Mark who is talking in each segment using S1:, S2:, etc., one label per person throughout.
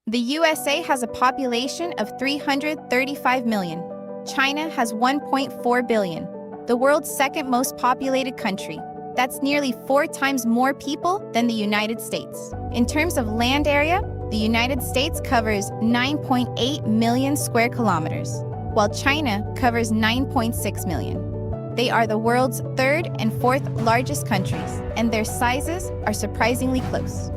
S1: The USA has a population of 335 million. China has 1.4 billion, the world's second most populated country. That's nearly 4 times more people than the United States. In terms of land area, the United States covers 9.8 million square kilometers, while China covers 9.6 million. They are the world's third and fourth largest countries, and their sizes are surprisingly close.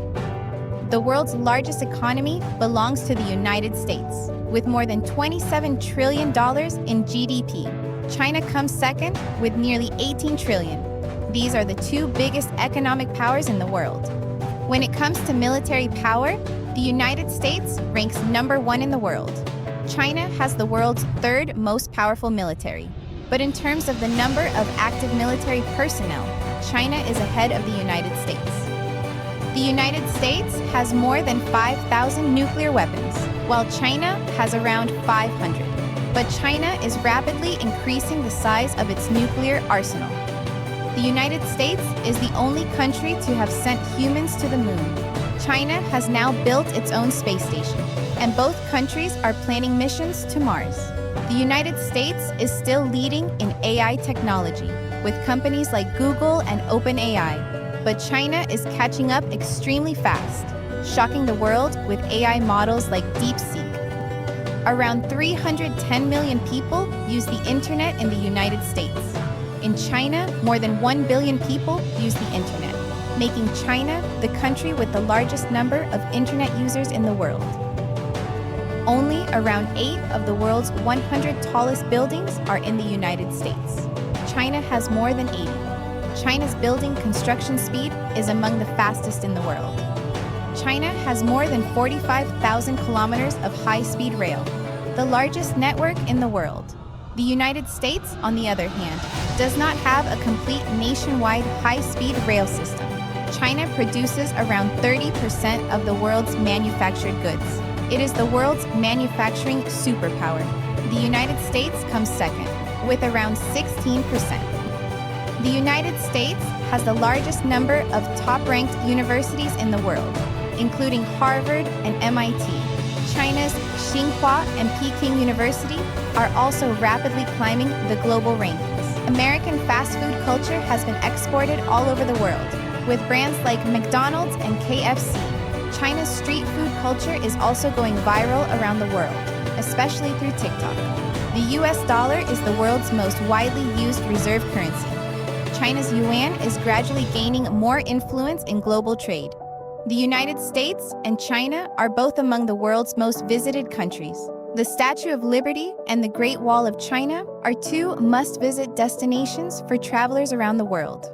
S1: The world's largest economy belongs to the United States, with more than $27 trillion in GDP. China comes second with nearly 18 trillion. These are the two biggest economic powers in the world. When it comes to military power, the United States ranks number 1 in the world. China has the world's third most powerful military. But in terms of the number of active military personnel, China is ahead of the United States. The United States has more than 5,000 nuclear weapons, while China has around 500. But China is rapidly increasing the size of its nuclear arsenal. The United States is the only country to have sent humans to the moon. China has now built its own space station, and both countries are planning missions to Mars. The United States is still leading in AI technology, with companies like Google and OpenAI. But China is catching up extremely fast, shocking the world with AI models like DeepSeek. Around 310 million people use the internet in the United States. In China, more than 1 billion people use the internet, making China the country with the largest number of internet users in the world. Only around 8 of the world's 100 tallest buildings are in the United States. China has more than 80. China's building construction speed is among the fastest in the world. China has more than 45,000 kilometers of high-speed rail, the largest network in the world. The United States, on the other hand, does not have a complete nationwide high-speed rail system. China produces around 30% of the world's manufactured goods. It is the world's manufacturing superpower. The United States comes second, with around 16%. The United States has the largest number of top-ranked universities in the world, including Harvard and MIT. China's Tsinghua and Peking University are also rapidly climbing the global rankings. American fast food culture has been exported all over the world, with brands like McDonald's and KFC. China's street food culture is also going viral around the world, especially through TikTok. The US dollar is the world's most widely used reserve currency. China's yuan is gradually gaining more influence in global trade. The United States and China are both among the world's most visited countries. The Statue of Liberty and the Great Wall of China are two must-visit destinations for travelers around the world.